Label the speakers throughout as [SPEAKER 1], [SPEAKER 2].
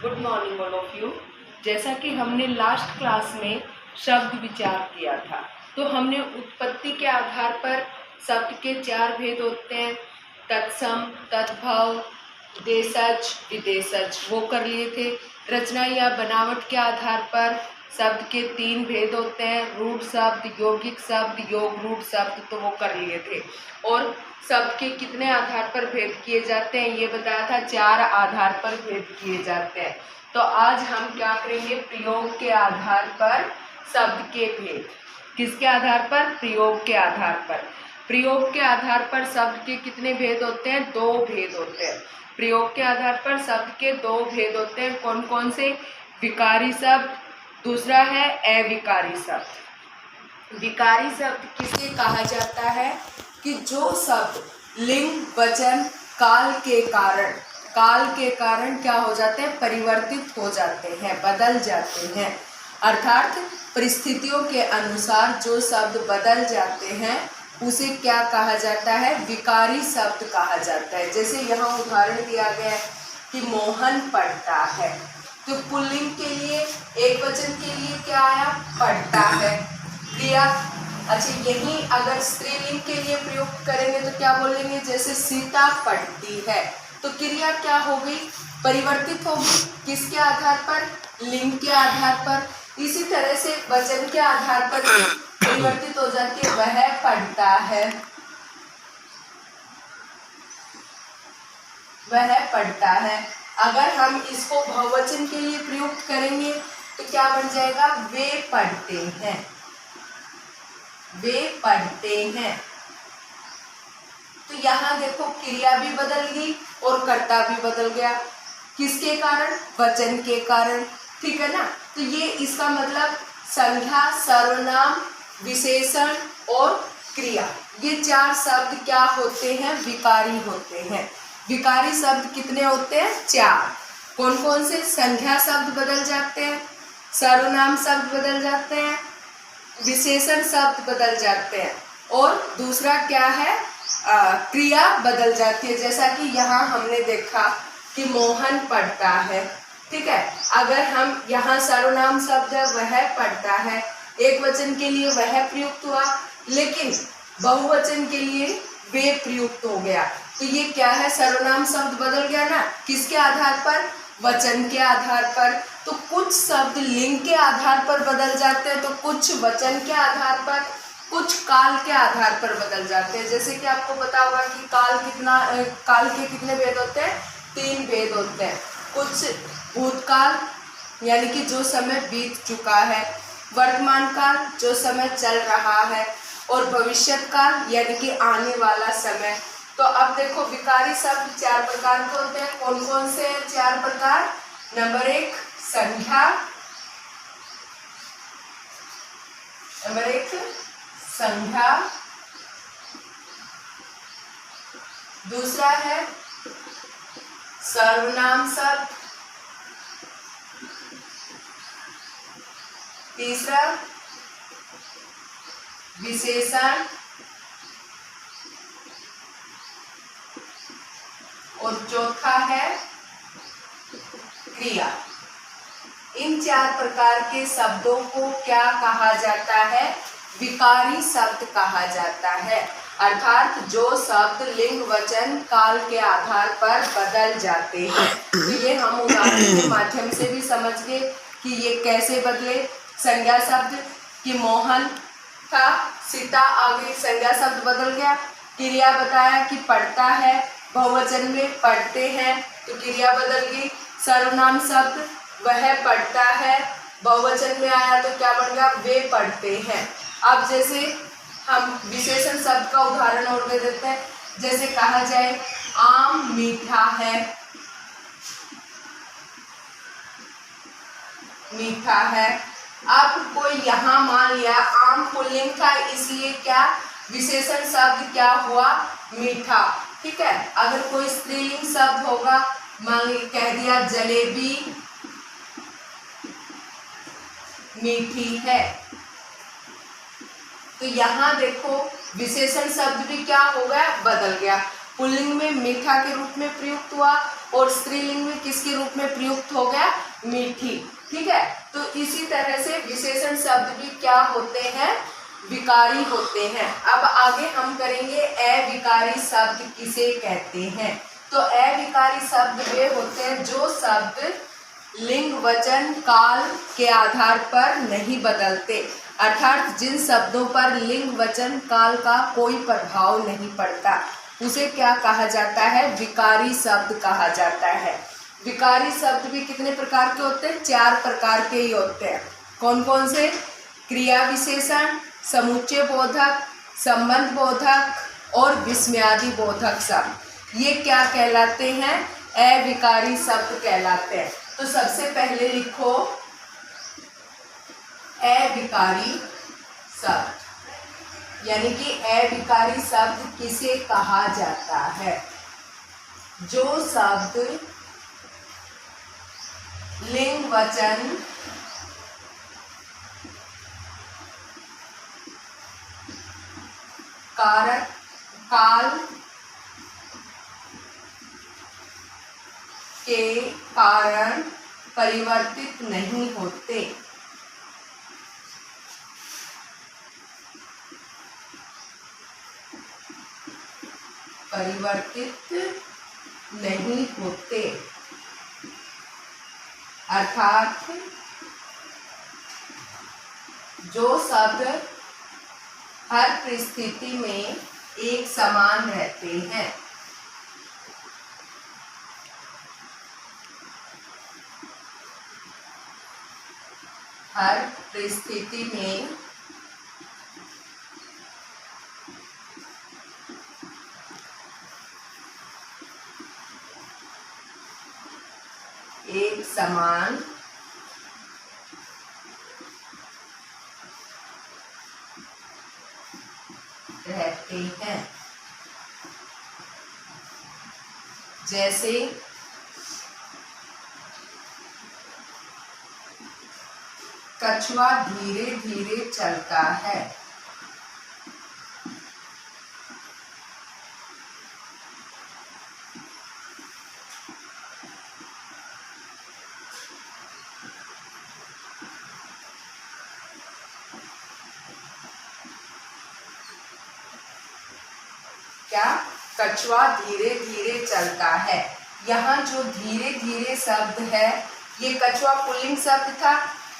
[SPEAKER 1] Good morning all of you. जैसा कि हमने लास्ट क्लास में शब्द विचार किया था, तो हमने उत्पत्ति के आधार पर शब्द के 4 भेद होते हैं, तत्सम, तद्भव, देशज, विदेशज, वो कर लिए थे। रचना या बनावट के आधार पर शब्द के 3 भेद होते हैं, रूढ़ शब्द, यौगिक शब्द, योग रूढ़ शब्द, तो वो कर लिए थे। और शब्द के कितने आधार पर भेद किए जाते हैं ये बताया था, 4 आधार पर भेद किए जाते हैं। तो आज हम क्या करेंगे, प्रयोग के आधार पर शब्द के भेद। किसके आधार पर? प्रयोग के आधार पर। प्रयोग के आधार पर शब्द के कितने भेद होते हैं? 2 भेद होते हैं। प्रयोग के आधार पर शब्द के 2 भेद होते हैं। कौन कौन से? विकारी शब्द, दूसरा है अविकारी शब्द। विकारी शब्द किसे कहा जाता है कि जो शब्द लिंग, वचन, काल के कारण क्या हो जाते हैं? परिवर्तित हो जाते हैं, बदल जाते हैं। अर्थात परिस्थितियों के अनुसार जो शब्द बदल जाते हैं उसे क्या कहा जाता है? विकारी शब्द कहा जाता है। जैसे यहाँ उदाहरण दिया गया है कि मोहन पढ़ता है, तो पुल्लिंग के लिए, एक वचन के लिए क्या आया? पढ़ता है। क्रिया, अच्छा यही अगर स्त्रीलिंग के लिए प्रयोग करेंगे तो क्या बोलेंगे? जैसे सीता पढ़ती है, तो क्रिया क्या हो गई? परिवर्तित होगी। किसके आधार पर? लिंग के आधार पर। इसी तरह से वचन के आधार पर परिवर्तित हो जाती है, वह पढ़ता है, वह पढ़ता है। अगर हम इसको बहुवचन के लिए प्रयुक्त करेंगे तो क्या बन जाएगा? वे पढ़ते हैं, वे पढ़ते हैं। तो यहाँ देखो क्रिया भी बदल गई और कर्ता भी बदल गया। किसके कारण? वचन के कारण, ठीक है ना। तो ये इसका मतलब संज्ञा, सर्वनाम, विशेषण और क्रिया, ये 4 शब्द क्या होते हैं? विकारी होते हैं। विकारी शब्द कितने होते हैं? 4। कौन कौन से? संज्ञा शब्द बदल जाते हैं, सर्वनाम शब्द बदल जाते हैं, विशेषण शब्द बदल जाते हैं, और दूसरा क्या है? क्रिया बदल जाती है। जैसा कि यहाँ हमने देखा कि मोहन पढ़ता है, ठीक है। अगर हम यहाँ सर्वनाम शब्द है वह पढ़ता है, एक वचन के लिए वह प्रयुक्त हुआ, लेकिन बहुवचन के लिए वे प्रयुक्त हो गया, तो ये क्या है? सर्वनाम शब्द बदल गया ना। किसके आधार पर? वचन के आधार पर। तो कुछ शब्द लिंग के आधार पर बदल जाते हैं, तो कुछ वचन के आधार पर, कुछ काल के आधार पर बदल जाते हैं। जैसे कि आपको पता होगा कि काल के कितने भेद होते हैं? 3 भेद होते हैं। कुछ भूतकाल यानी कि जो समय बीत चुका है, वर्तमान काल जो समय चल रहा है, और भविष्यत काल यानी कि आने वाला समय। तो अब देखो विकारी शब्द 4 प्रकार के होते हैं। कौन कौन से 4 प्रकार? नंबर 1 संज्ञा, नंबर 1 संज्ञा, दूसरा है सर्वनाम शब्द, तीसरा विशेषण, और चौथा है क्रिया। इन 4 प्रकार के शब्दों को क्या कहा जाता है? विकारी शब्द कहा जाता है। अर्थात जो शब्द लिंग, वचन, काल के आधार पर बदल जाते हैं। तो ये हम उदाहरण के माध्यम से भी समझ गए कि ये कैसे बदले। संज्ञा शब्द कि मोहन था, सीता आ गई, संज्ञा शब्द बदल गया। क्रिया बताया कि पढ़ता है, बहुवचन में पढ़ते हैं, तो क्रिया बदल गई। सर्वनाम शब्द वह पढ़ता है, बहुवचन में आया तो क्या बन गया? वे पढ़ते हैं। अब जैसे हम विशेषण शब्द का उदाहरण और दे देते हैं। जैसे कहा जाए आम मीठा है, मीठा है। अब कोई यहाँ मान लिया आम पुल्लिंग था, इसलिए क्या विशेषण शब्द क्या हुआ? मीठा, ठीक है। अगर कोई स्त्रीलिंग शब्द होगा, मान ली कह दिया जलेबी मीठी है, तो यहाँ देखो विशेषण शब्द भी क्या हो गया? बदल गया। पुल्लिंग में मीठा के रूप में प्रयुक्त हुआ, और स्त्रीलिंग में किसके रूप में प्रयुक्त हो गया, मीठी। ठीक है, तो इसी तरह से विशेषण शब्द भी क्या होते हैं, विकारी होते हैं। अब आगे हम करेंगे अविकारी शब्द किसे कहते हैं। तो अविकारी शब्द वे होते हैं जो शब्द लिंग वचन काल के आधार पर नहीं बदलते, अर्थात जिन शब्दों पर लिंग वचन काल का कोई प्रभाव नहीं पड़ता, उसे क्या कहा जाता है, विकारी शब्द कहा जाता है। विकारी शब्द भी कितने प्रकार के होते हैं, 4 प्रकार के ही होते हैं। कौन कौन से, क्रिया विशेषण, समुच्चय बोधक, संबंध बोधक और विस्मयादि बोधक शब्द, ये क्या कहलाते हैं, अविकारी शब्द कहलाते हैं। तो सबसे पहले लिखो अविकारी शब्द, यानी कि अविकारी शब्द किसे कहा जाता है, जो शब्द लिंग वचन कारक काल के कारण परिवर्तित नहीं होते, परिवर्तित नहीं होते, अर्थात जो शब्द हर परिस्थिति में एक समान रहते हैं। हर परिस्थिति में एक समान रहते हैं। जैसे कछुआ धीरे धीरे चलता है, क्या, कछुआ धीरे धीरे चलता है। यहाँ जो धीरे धीरे शब्द है, ये कछुआ पुल्लिंग शब्द था,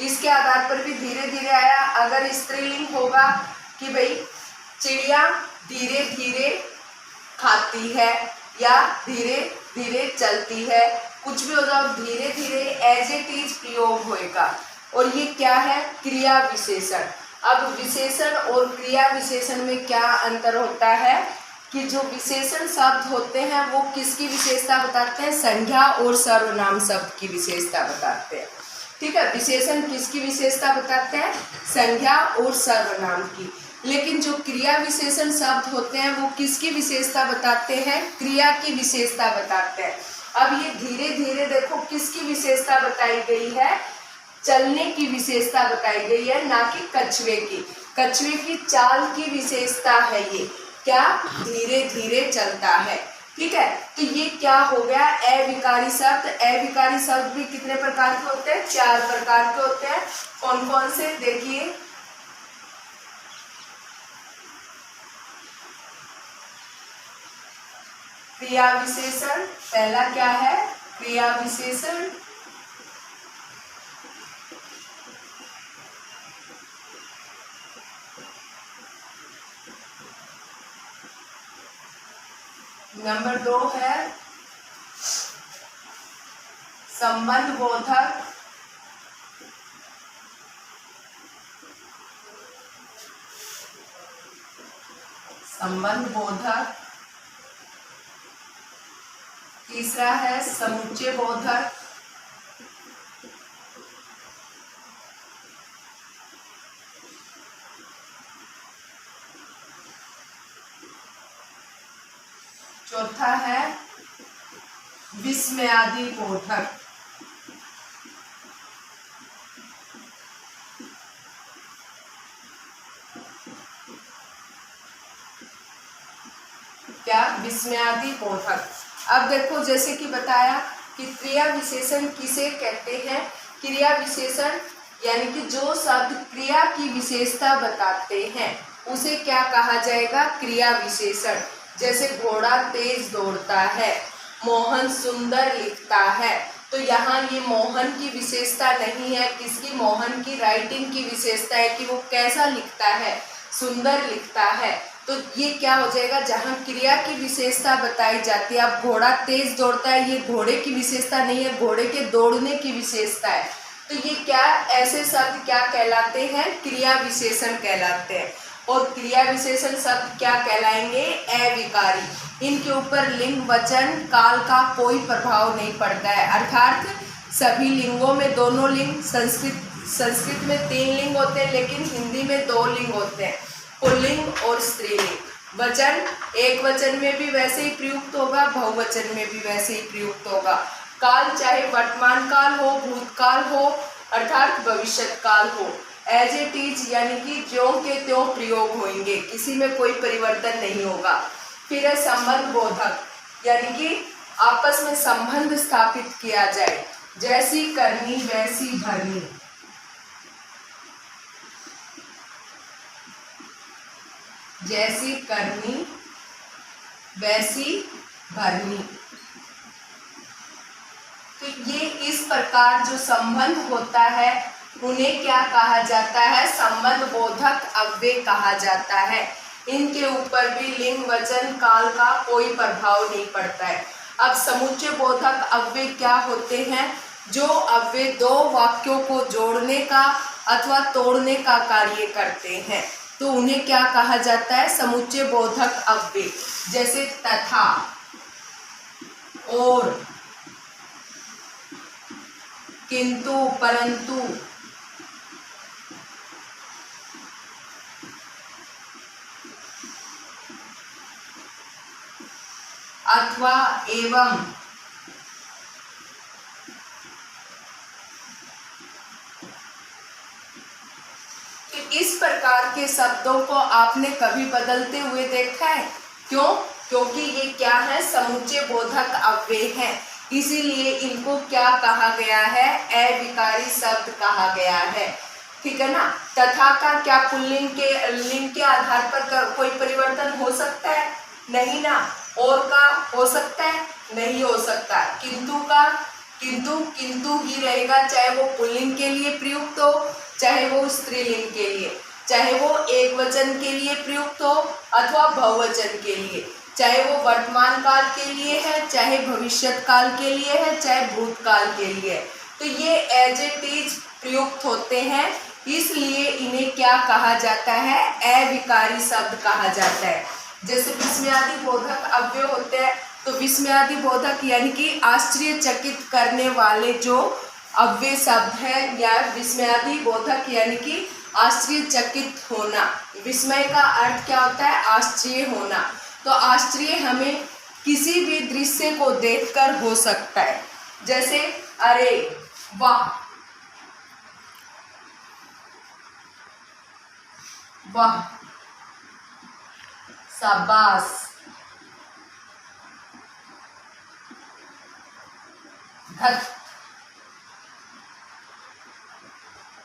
[SPEAKER 1] इसके आधार पर भी धीरे धीरे आया। अगर स्त्रीलिंग होगा कि भाई चिड़िया धीरे धीरे खाती है या धीरे धीरे चलती है, कुछ भी हो जाओ, धीरे धीरे एज इट इज प्रयोग होएगा। और ये क्या है, क्रिया विशेषण। अब विशेषण और क्रिया विशेषण में क्या अंतर होता है कि जो विशेषण शब्द होते हैं वो किसकी विशेषता बताते हैं, संज्ञा और सर्वनाम शब्द की विशेषता बताते हैं। ठीक है, विशेषण किसकी विशेषता बताते हैं, संज्ञा और सर्वनाम की। लेकिन जो क्रिया विशेषण शब्द होते हैं वो किसकी विशेषता बताते हैं, क्रिया की विशेषता बताते हैं। अब ये धीरे धीरे देखो किसकी विशेषता बताई गई है, चलने की विशेषता बताई गई है, ना कि कछुए की। कछुए की चाल की विशेषता है ये, क्या, धीरे धीरे चलता है। ठीक है, तो ये क्या हो गया, अविकारी शब्द। अविकारी शब्द भी कितने प्रकार के होते हैं, 4 प्रकार के होते हैं। कौन कौन से, देखिए, क्रिया विशेषण, पहला क्या है, क्रिया विशेषण। नंबर 2 है संबंध बोधक। संबंध बोधक। तीसरा है समुच्चय बोधक। चौथा है विस्मयादि बोधक। क्या, विस्मयादि बोधक। अब देखो जैसे कि बताया कि क्रिया विशेषण किसे कहते हैं। क्रिया विशेषण यानी कि जो शब्द क्रिया की विशेषता बताते हैं उसे क्या कहा जाएगा, क्रिया विशेषण। जैसे घोड़ा तेज दौड़ता है, मोहन सुंदर लिखता है। तो यहाँ ये मोहन की विशेषता नहीं है, किसकी, मोहन की राइटिंग की विशेषता है कि वो कैसा लिखता है, सुंदर लिखता है। तो ये क्या हो जाएगा, जहाँ क्रिया की विशेषता बताई जाती है। अब घोड़ा तेज दौड़ता है, ये घोड़े की विशेषता नहीं है, घोड़े के दौड़ने की विशेषता है। तो ये क्या, ऐसे शब्द क्या कहलाते हैं, क्रिया विशेषण कहलाते हैं। और क्रिया विशेषण शब्द क्या कहलाएंगे, अविकारी। इनके ऊपर लिंग वचन काल का कोई प्रभाव नहीं पड़ता है, अर्थात सभी लिंगों में दोनों लिंग, संस्कृत में 3 लिंग होते हैं लेकिन हिंदी में 2 लिंग होते हैं, पुल्लिंग और स्त्रीलिंग। वचन एक वचन में भी वैसे ही प्रयुक्त होगा, बहुवचन में भी वैसे ही प्रयुक्त होगा। काल चाहे वर्तमान काल हो, भूतकाल हो, अर्थात भविष्यत काल हो, एज इट इज यानी कि ज्यों के त्यों प्रयोग होंगे, किसी में कोई परिवर्तन नहीं होगा। फिर है संबंध बोधक, यानी कि आपस में संबंध स्थापित किया जाए, जैसी करनी वैसी भरनी। जैसी करनी वैसी भरनी। तो ये इस प्रकार जो संबंध होता है उन्हें क्या कहा जाता है, संबंध बोधक अव्यय कहा जाता है। इनके ऊपर भी लिंग वचन काल का कोई प्रभाव नहीं पड़ता है। अब समुच्चय बोधक अव्यय क्या होते हैं, जो अव्यय 2 वाक्यों को जोड़ने का अथवा तोड़ने का कार्य करते हैं, तो उन्हें क्या कहा जाता है, समुच्चय बोधक अव्यय। जैसे तथा, और, किंतु, परंतु, अथवा, एवं। तो इस प्रकार के शब्दों को आपने कभी बदलते हुए देखा है? क्यों? क्योंकि ये क्या है, समुच्चय बोधक अव्यय है, इसीलिए इनको क्या कहा गया है, अविकारी शब्द कहा गया है। ठीक है ना। तथा का क्या पुल्लिंग के लिंग के आधार पर कोई परिवर्तन हो सकता है? नहीं ना। और का हो सकता है? नहीं हो सकता। किंतु का किंतु ही रहेगा, चाहे वो पुल्लिंग के लिए प्रयुक्त हो, चाहे वो स्त्रीलिंग के लिए, चाहे वो एक वचन के लिए प्रयुक्त हो अथवा बहुवचन के लिए, चाहे वो वर्तमान काल के लिए है, चाहे भविष्यत काल के लिए है, चाहे भूतकाल के लिए है। तो ये एज इट इज प्रयुक्त होते हैं, इसलिए इन्हें क्या कहा जाता है, अविकारी शब्द कहा जाता है। जैसे विस्मयादि बोधक अव्यय होते हैं, तो विस्मयादि बोधक यानी कि आश्चर्यचकित करने वाले जो अव्यय शब्द है, या विस्मयादि बोधक यानी कि आश्चर्यचकित होना। विस्मय का अर्थ क्या होता है, आश्चर्य होना। तो आश्चर्य हमें किसी भी दृश्य को देखकर हो सकता है, जैसे अरे वाह, वाह, शाबाश, धत।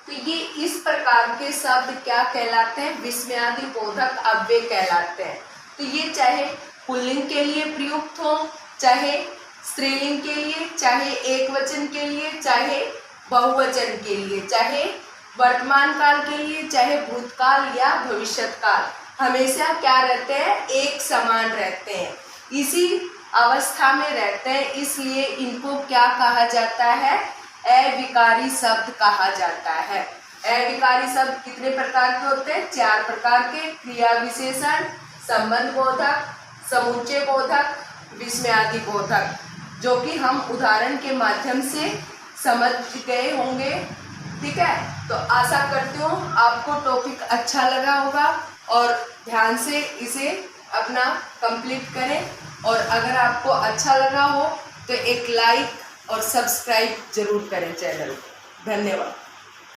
[SPEAKER 1] तो ये इस प्रकार के शब्द क्या कहलाते हैं, विस्मयादि बोधक अव्यय कहलाते हैं। तो ये चाहे पुल्लिंग के लिए प्रयुक्त हो, चाहे स्त्रीलिंग के लिए, चाहे एक वचन के लिए, चाहे बहुवचन के लिए, चाहे वर्तमान काल के लिए, चाहे भूतकाल या भविष्यत काल, हमेशा क्या रहते हैं, एक समान रहते हैं, इसी अवस्था में रहते हैं। इसलिए इनको क्या कहा जाता है, अविकारी शब्द कहा जाता है। अविकारी शब्द कितने प्रकार के होते हैं, 4 प्रकार के, क्रिया विशेषण, संबंध बोधक, समुच्चय बोधक, विस्मयादि बोधक, जो कि हम उदाहरण के माध्यम से समझ गए होंगे। ठीक है, तो आशा करती हूँ आपको टॉपिक अच्छा लगा होगा और ध्यान से इसे अपना कंप्लीट करें। और अगर आपको अच्छा लगा हो तो एक लाइक और सब्सक्राइब जरूर करें चैनल को। धन्यवाद।